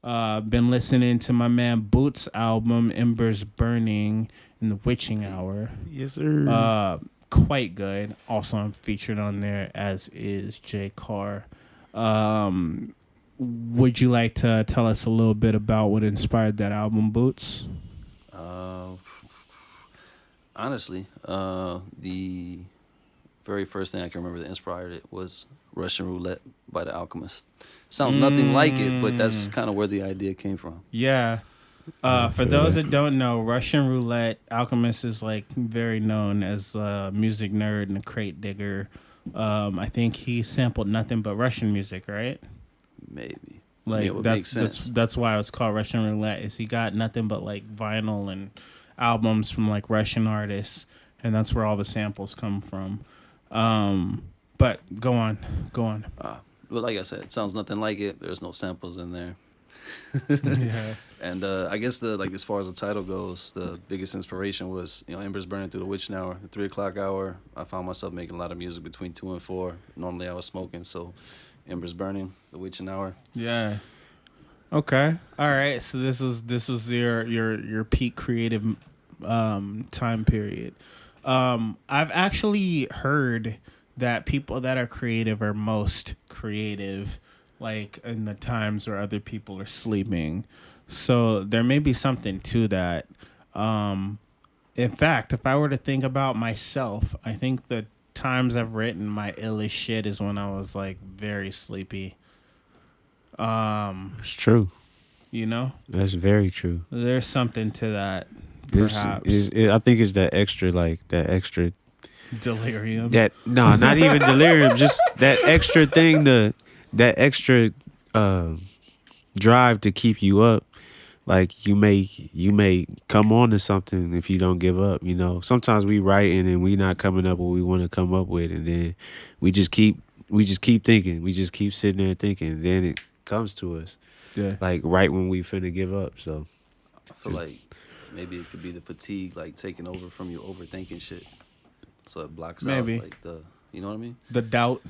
Been listening to my man Boots' album Embers Burning in the Witching Hour. Yes, sir. Quite good. Also, I'm featured on there, as is J.Carr. Would you like to tell us a little bit about what inspired that album, Boots? Honestly, the very first thing I can remember that inspired it was Russian Roulette by The Alchemist. Sounds nothing like it, but that's kind of where the idea came from. Yeah. For those that don't know, Russian Roulette, Alchemist is like very known as a music nerd and a crate digger. I think he sampled nothing but Russian music, right? Maybe. Like it would make sense. that's why it's called Russian Roulette. Is he got nothing but like vinyl and albums from like Russian artists, and that's where all the samples come from. But go on. Well, like I said, sounds nothing like it. There's no samples in there. Yeah. And I guess as far as the title goes, the biggest inspiration was Embers Burning through the Witching Hour, the 3 o'clock hour. I found myself making a lot of music between 2 and 4. Normally I was smoking, so Embers Burning, the Witching Hour. Yeah. Okay. All right. So this was your peak creative time period. I've actually heard that people that are creative are most creative like in the times where other people are sleeping. So there may be something to that. In fact, if I were to think about myself, I think the times I've written my illest shit is when I was like very sleepy. It's true. You know? That's very true. There's something to that. This Perhaps. I think it's that extra delirium. Not even delirium, just that extra thing, that extra drive to keep you up. Like you may come on to something if you don't give up. Sometimes we writing and we not coming up with what we want to come up with, and then we just keep thinking. We just keep sitting there thinking, and then it comes to us. Yeah. Like right when we finna give up. So I feel like maybe it could be the fatigue, like taking over from you overthinking shit. So it blocks out like you know what I mean? The doubt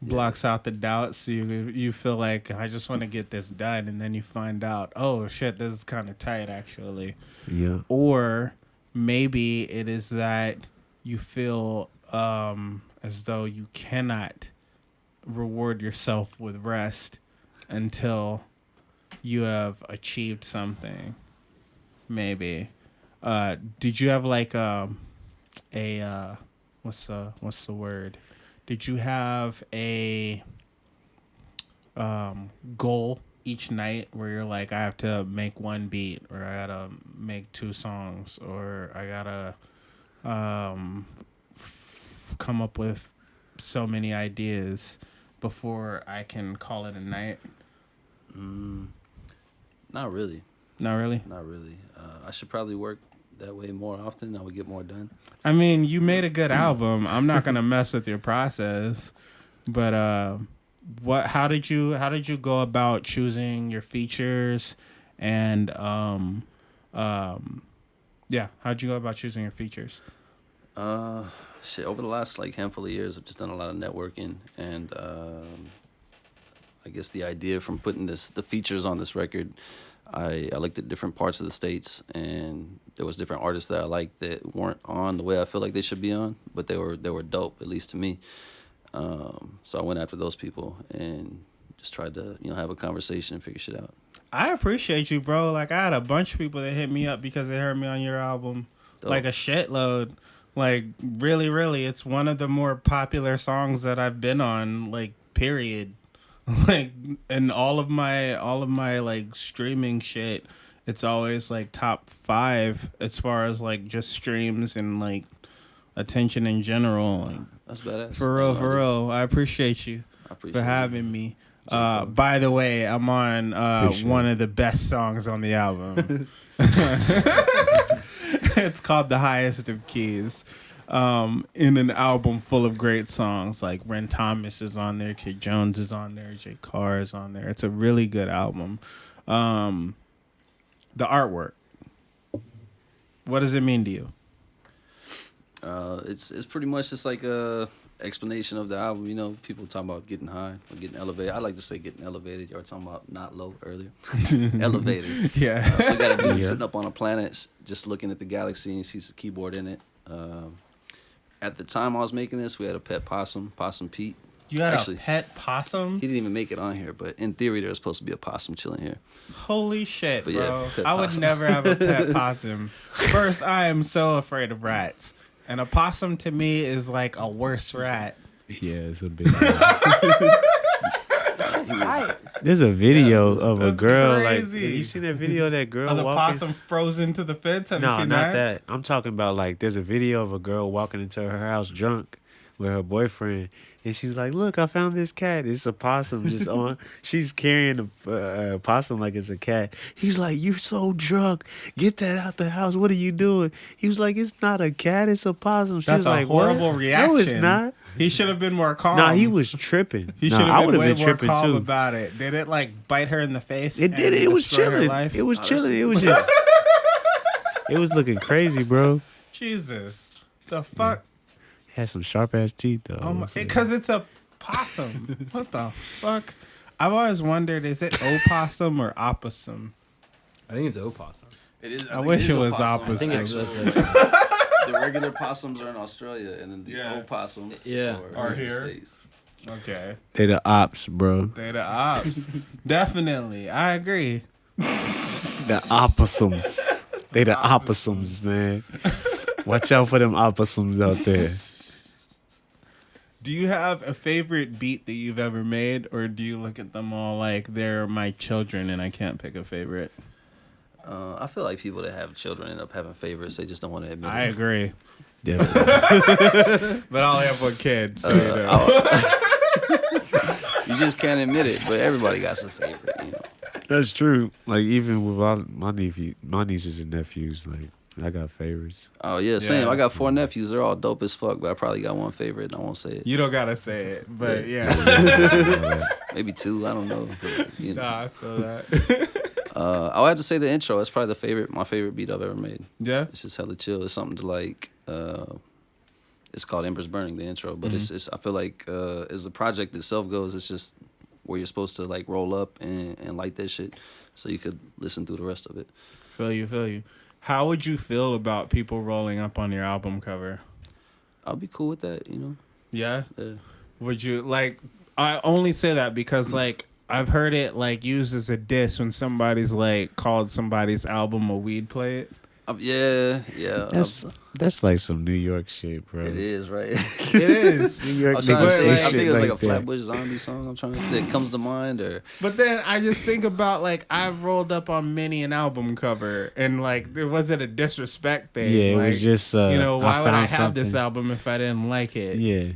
blocks out the doubt, so you feel like I just want to get this done, and then you find out, oh shit, this is kind of tight actually. Yeah. Or maybe it is that you feel as though you cannot reward yourself with rest until you have achieved something. Maybe. Did you have like what's the word? Did you have a goal each night where you're like, I have to make one beat, or I gotta make 2 songs, or I gotta come up with so many ideas before I can call it a night? Not really. Not really? Not really. I should probably work that way more often. I would get more done. I mean, you made a good album. I'm not gonna mess with your process, but how did you go about choosing your features, and how'd you go about choosing your features? Over the last handful of years, I've just done a lot of networking, and I guess the idea from putting the features on this record, I looked at different parts of the states, and there was different artists that I liked that weren't on the way I feel like they should be on, but they were dope, at least to me. So I went after those people and just tried to have a conversation and figure shit out. I appreciate you, bro. Like, I had a bunch of people that hit me up because they heard me on your album. Dope. Like a shitload. Like, really, really, it's one of the more popular songs that I've been on, like, period. Like, in all of my like streaming shit, it's always like top 5 as far as like just streams and like attention in general. Like, that's badass. For real. I appreciate you for having me. By the way, I'm on one of the best songs on the album. It's called The Highest of Keys. In an album full of great songs, like Ren Thomas is on there, Kid Jones is on there, J.Carr is on there. It's a really good album. The artwork, what does it mean to you? It's pretty much just like explanation of the album. You know, people talk about getting high or getting elevated. I like to say getting elevated. You were talking about not low earlier. Elevated. Yeah. So you got a dude sitting up on a planet, just looking at the galaxy, and sees a keyboard in it. At the time I was making this, we had a pet possum, Possum Pete. You had a pet possum? He didn't even make it on here, but in theory, there was supposed to be a possum chilling here. Holy shit, But bro. yeah, I would never have a pet possum. First, I am so afraid of rats. And a possum to me is like a worse rat. Yeah, it's a bit. There's a video of a girl crazy. like. You seen that video of that girl Oh, the walking? possum frozen to the fence? Have you No, seen not that? I'm talking about like there's a video of a girl walking into her house drunk with her boyfriend, and she's like, "Look, I found this cat. It's a possum just on." She's carrying a possum like it's a cat. He's like, "You're so drunk. Get that out the house. What are you doing?" He was like, "It's not a cat. It's a possum." She That's was a like, horrible "What? reaction. No, it's not." He should have been more calm. Nah, he was tripping. He Nah, should I have would been way have been more tripping calm too. about it. Did it like bite her in the face? It did. It was destroy her chilling. life? It was chilling. It was just. It was looking crazy, bro. Jesus. The fuck? Had some sharp ass teeth though. Oh my, because it's a possum. What the fuck? I've always wondered, is it opossum or opossum? I think it's opossum. It is. I wish it was opposite. I think it's The regular possums are in Australia, and then the opossums Are in the here. States. Okay. They the ops, bro. They the ops. Definitely. I agree. The opossums. They the opossums, man. Watch out for them opossums out there. Do you have a favorite beat that you've ever made, or do you look at them all like they're my children and I can't pick a favorite? I feel like people that have children end up having favorites. They just don't want to admit I it. agree. Definitely. But I only have one kid, so you know. You just can't admit it, but everybody got some favorite, you know. That's true. Like even with my nieces and nephews, like I got favorites. Oh yeah, same. Yeah. I got 4 nephews. They're all dope as fuck, but I probably got one favorite, and I won't say it. You don't gotta say it, but yeah. Maybe 2. I don't know. But, you know. Nah, I feel that. I'll have to say the intro. It's probably my favorite beat I've ever made. Yeah. It's just hella chill. It's something to like. It's called Embers Burning, the intro, but it's. I feel like as the project itself goes, it's just where you're supposed to like roll up and light that shit, so you could listen through the rest of it. Feel you. How would you feel about people rolling up on your album cover? I'll be cool with that, you know. Yeah. Yeah. Would you like? I only say that because like I've heard it like used as a diss when somebody's like called somebody's album a weed plate. Yeah. That's like some New York shit, bro. It is, right? It is. New I York was trying to niggas say, say I think shit it was like a that. Flatbush Zombie song. I'm trying to that comes to mind, or But then I just think about like I've rolled up on many an album cover and like there wasn't a disrespect thing. Yeah, it like, was just you know, why would I found have this something. album if I didn't like it? Yeah.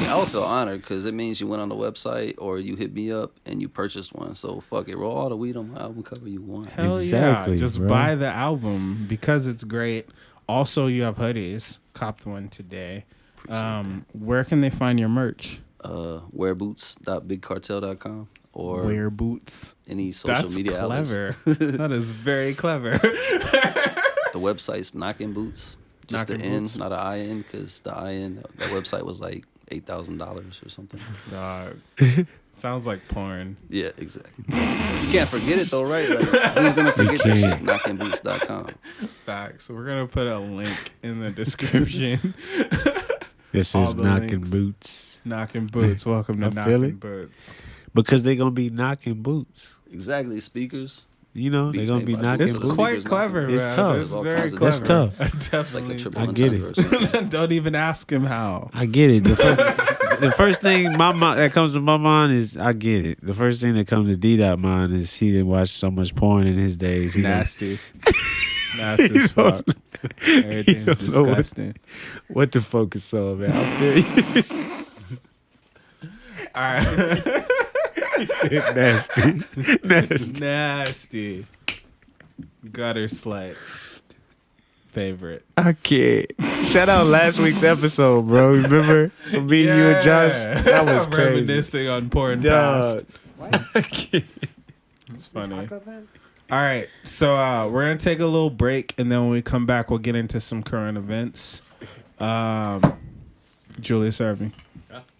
I would feel honored because it means you went on the website or you hit me up and you purchased one. So fuck it, roll all the weed on my album cover you want. Hell Exactly, yeah. Just bro. buy the album because it's great. Also, you have hoodies. Copped one today. Where can they find your merch? Wearboots.bigcartel.com or Wear boots. any social That's media clever. outlets. That is very clever. The website's Knockin' Boots. Just Knockin' the N, Boots. not an IN, because the IN, that website was like $8,000 or something. Dog. Sounds like porn. Yeah, exactly. You can't forget it though, right? Like, who's gonna forget that shit? KnockinBoots.com. Facts. So we're gonna put a link in the description. This All is the knocking links. boots. Knocking boots. Welcome to I feel Knocking it. Boots. Because they gonna be knocking boots. Exactly, speakers. You know, they Beats gonna made be by knocking This Boots. is boots. quite Speakers clever, It's man. tough. This is There's all very kinds of clever. That's tough. It's like Definitely. the triple I get entendre it. or something. Don't even ask him how. I get it. The first thing that comes to my mind is I get it. The first thing that comes to DDot mind is he didn't watch so much porn in his days. He Nasty. Nasty as fuck. Everything's don't know what- disgusting. what the focus on, man? I feel you. All right. Nasty. Nasty. Nasty. Gutter sluts. Favorite. I can't. Shout out last week's episode, bro. Remember me, you, and Josh? That was crazy. Reminiscing on porn Dog. past. I can't. It's funny. All right. So we're going to take a little break. And then when we come back, we'll get into some current events. Jewelius Erving. Gracias.